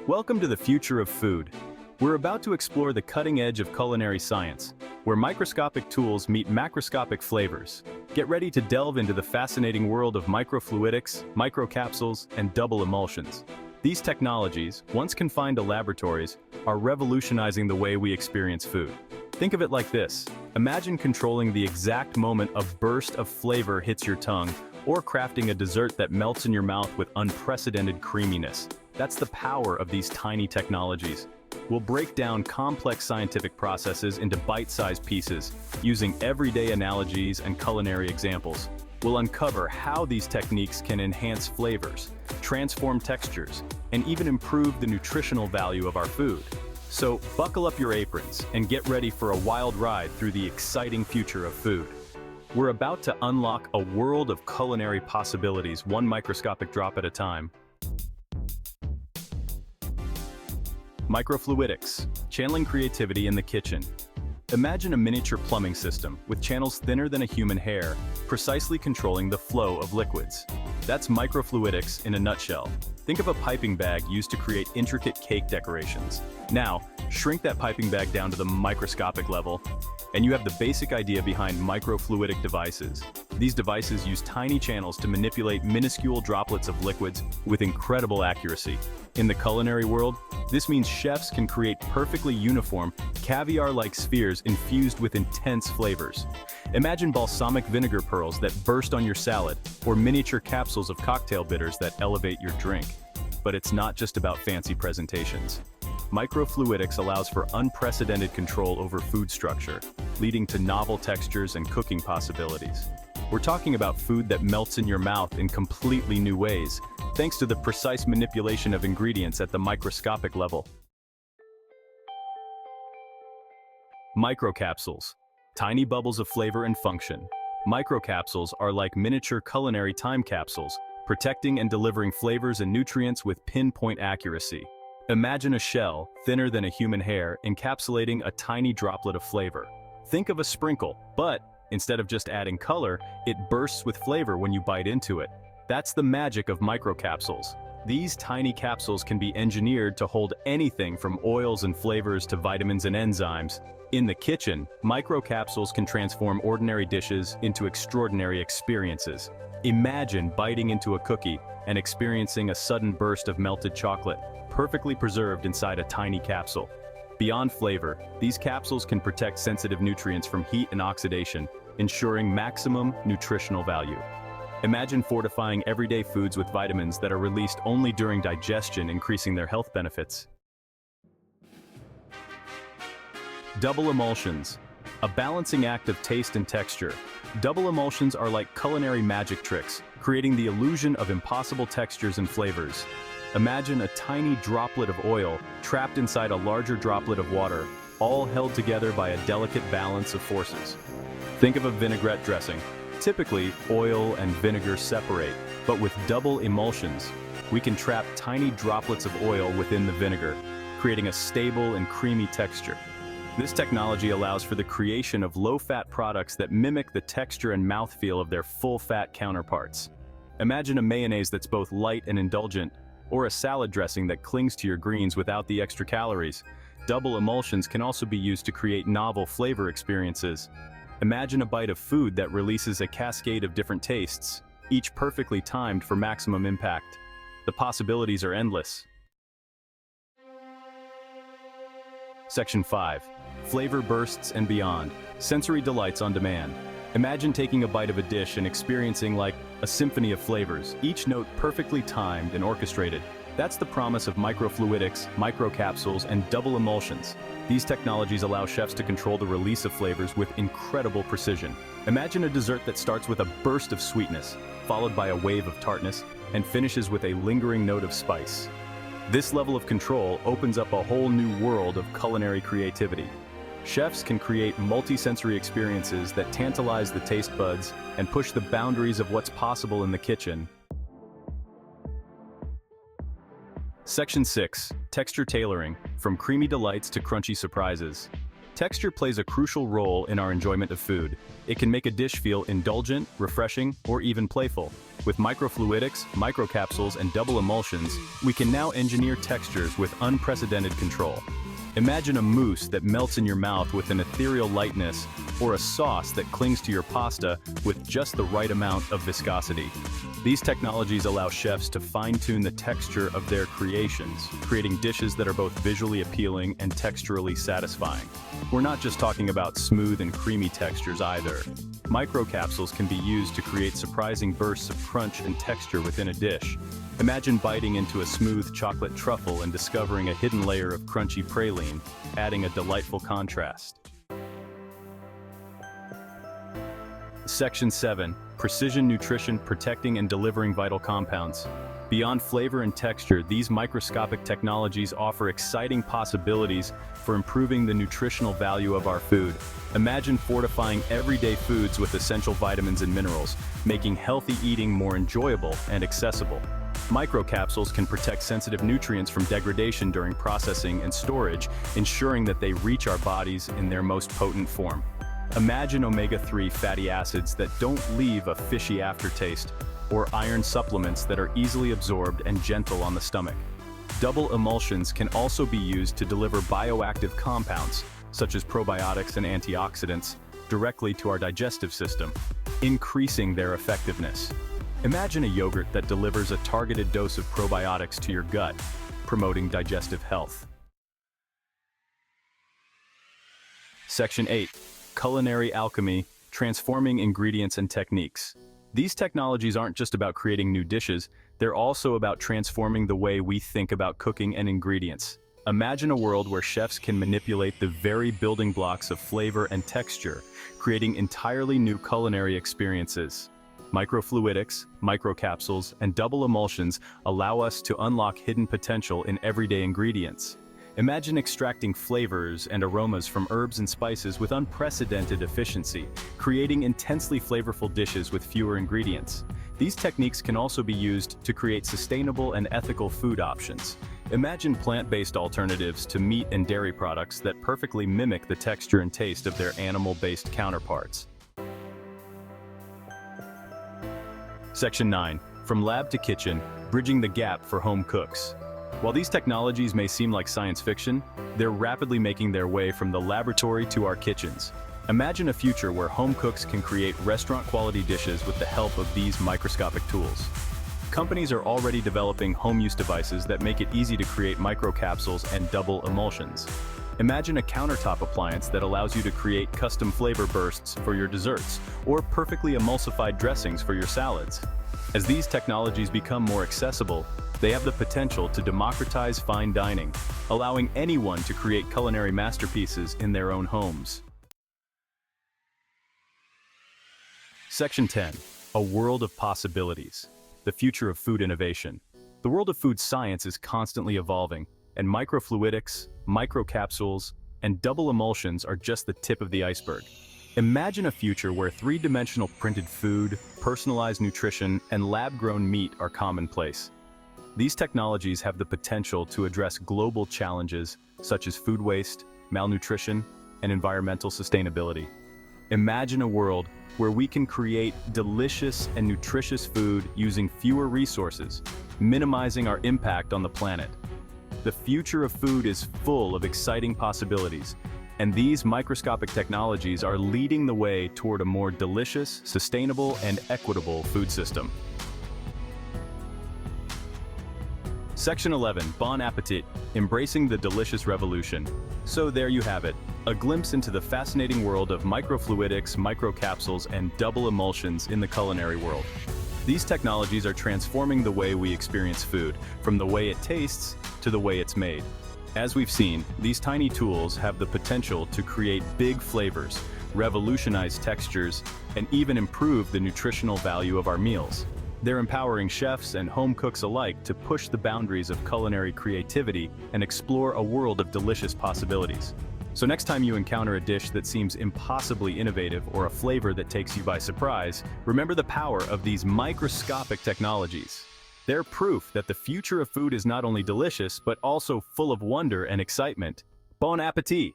Welcome to the future of food. We're about to explore the cutting edge of culinary science, where microscopic tools meet macroscopic flavors. Get ready to delve into the fascinating world of microfluidics, microcapsules, and double emulsions. These technologies, once confined to laboratories, are revolutionizing the way we experience food. Think of it like this. Imagine controlling the exact moment a burst of flavor hits your tongue, or crafting a dessert that melts in your mouth with unprecedented creaminess. That's the power of these tiny technologies. We'll break down complex scientific processes into bite-sized pieces, using everyday analogies and culinary examples. We'll uncover how these techniques can enhance flavors, transform textures, and even improve the nutritional value of our food. So buckle up your aprons and get ready for a wild ride through the exciting future of food. We're about to unlock a world of culinary possibilities, one microscopic drop at a time. Microfluidics, channeling creativity in the kitchen. Imagine a miniature plumbing system with channels thinner than a human hair, precisely controlling the flow of liquids. That's microfluidics in a nutshell. Think of a piping bag used to create intricate cake decorations. Now, shrink that piping bag down to the microscopic level, and you have the basic idea behind microfluidic devices. These devices use tiny channels to manipulate minuscule droplets of liquids with incredible accuracy. In the culinary world, this means chefs can create perfectly uniform, caviar-like spheres infused with intense flavors. Imagine balsamic vinegar pearls that burst on your salad, or miniature capsules of cocktail bitters that elevate your drink. But it's not just about fancy presentations. Microfluidics allows for unprecedented control over food structure, leading to novel textures and cooking possibilities. We're talking about food that melts in your mouth in completely new ways, thanks to the precise manipulation of ingredients at the microscopic level. Microcapsules, tiny bubbles of flavor and function. Microcapsules are like miniature culinary time capsules, protecting and delivering flavors and nutrients with pinpoint accuracy. Imagine a shell, thinner than a human hair, encapsulating a tiny droplet of flavor. Think of a sprinkle, but instead of just adding color, it bursts with flavor when you bite into it. That's the magic of microcapsules. These tiny capsules can be engineered to hold anything from oils and flavors to vitamins and enzymes. In the kitchen, microcapsules can transform ordinary dishes into extraordinary experiences. Imagine biting into a cookie and experiencing a sudden burst of melted chocolate, perfectly preserved inside a tiny capsule. Beyond flavor, these capsules can protect sensitive nutrients from heat and oxidation, ensuring maximum nutritional value. Imagine fortifying everyday foods with vitamins that are released only during digestion, increasing their health benefits. Double emulsions, a balancing act of taste and texture. Double emulsions are like culinary magic tricks, creating the illusion of impossible textures and flavors. Imagine a tiny droplet of oil trapped inside a larger droplet of water, all held together by a delicate balance of forces. Think of a vinaigrette dressing. Typically, oil and vinegar separate, but with double emulsions, we can trap tiny droplets of oil within the vinegar, creating a stable and creamy texture. This technology allows for the creation of low-fat products that mimic the texture and mouthfeel of their full-fat counterparts. Imagine a mayonnaise that's both light and indulgent, or a salad dressing that clings to your greens without the extra calories. Double emulsions can also be used to create novel flavor experiences. Imagine a bite of food that releases a cascade of different tastes, each perfectly timed for maximum impact. The possibilities are endless. Section 5. Flavor bursts and beyond. Sensory delights on demand. Imagine taking a bite of a dish and experiencing like a symphony of flavors, each note perfectly timed and orchestrated. That's the promise of microfluidics, microcapsules, and double emulsions. These technologies allow chefs to control the release of flavors with incredible precision. Imagine a dessert that starts with a burst of sweetness, followed by a wave of tartness, and finishes with a lingering note of spice. This level of control opens up a whole new world of culinary creativity. Chefs can create multi-sensory experiences that tantalize the taste buds and push the boundaries of what's possible in the kitchen. Section 6. Texture tailoring, from creamy delights to crunchy surprises. Texture plays a crucial role in our enjoyment of food. It can make a dish feel indulgent, refreshing, or even playful. With microfluidics, microcapsules, and double emulsions, we can now engineer textures with unprecedented control. Imagine a mousse that melts in your mouth with an ethereal lightness, or a sauce that clings to your pasta with just the right amount of viscosity. These technologies allow chefs to fine-tune the texture of their creations, creating dishes that are both visually appealing and texturally satisfying. We're not just talking about smooth and creamy textures either. Microcapsules can be used to create surprising bursts of crunch and texture within a dish. Imagine biting into a smooth chocolate truffle and discovering a hidden layer of crunchy praline, adding a delightful contrast. Section 7. Precision nutrition, protecting and delivering vital compounds. Beyond flavor and texture, these microscopic technologies offer exciting possibilities for improving the nutritional value of our food. Imagine fortifying everyday foods with essential vitamins and minerals, making healthy eating more enjoyable and accessible. Microcapsules can protect sensitive nutrients from degradation during processing and storage, ensuring that they reach our bodies in their most potent form. Imagine omega-3 fatty acids that don't leave a fishy aftertaste, or iron supplements that are easily absorbed and gentle on the stomach. Double emulsions can also be used to deliver bioactive compounds, such as probiotics and antioxidants, directly to our digestive system, increasing their effectiveness. Imagine a yogurt that delivers a targeted dose of probiotics to your gut, promoting digestive health. Section 8. Culinary alchemy, transforming ingredients and techniques. These technologies aren't just about creating new dishes, they're also about transforming the way we think about cooking and ingredients. Imagine a world where chefs can manipulate the very building blocks of flavor and texture, creating entirely new culinary experiences. Microfluidics, microcapsules, and double emulsions allow us to unlock hidden potential in everyday ingredients. Imagine extracting flavors and aromas from herbs and spices with unprecedented efficiency, creating intensely flavorful dishes with fewer ingredients. These techniques can also be used to create sustainable and ethical food options. Imagine plant-based alternatives to meat and dairy products that perfectly mimic the texture and taste of their animal-based counterparts. Section 9. From lab to kitchen, bridging the gap for home cooks. While these technologies may seem like science fiction, they're rapidly making their way from the laboratory to our kitchens. Imagine a future where home cooks can create restaurant-quality dishes with the help of these microscopic tools. Companies are already developing home-use devices that make it easy to create microcapsules and double emulsions. Imagine a countertop appliance that allows you to create custom flavor bursts for your desserts, or perfectly emulsified dressings for your salads. As these technologies become more accessible, they have the potential to democratize fine dining, allowing anyone to create culinary masterpieces in their own homes. Section 10. A world of possibilities. The future of food innovation. The world of food science is constantly evolving, and microfluidics, microcapsules, and double emulsions are just the tip of the iceberg. Imagine a future where three-dimensional printed food, personalized nutrition, and lab-grown meat are commonplace. These technologies have the potential to address global challenges such as food waste, malnutrition, and environmental sustainability. Imagine a world where we can create delicious and nutritious food using fewer resources, minimizing our impact on the planet. The future of food is full of exciting possibilities, and these microscopic technologies are leading the way toward a more delicious, sustainable, and equitable food system. Section 11. Bon appetit, embracing the delicious revolution. So there you have it, a glimpse into the fascinating world of microfluidics, microcapsules, and double emulsions in the culinary world. These technologies are transforming the way we experience food, from the way it tastes to the way it's made. As we've seen, these tiny tools have the potential to create big flavors, revolutionize textures, and even improve the nutritional value of our meals. They're empowering chefs and home cooks alike to push the boundaries of culinary creativity and explore a world of delicious possibilities. So next time you encounter a dish that seems impossibly innovative or a flavor that takes you by surprise, remember the power of these microscopic technologies. They're proof that the future of food is not only delicious, but also full of wonder and excitement. Bon appetit!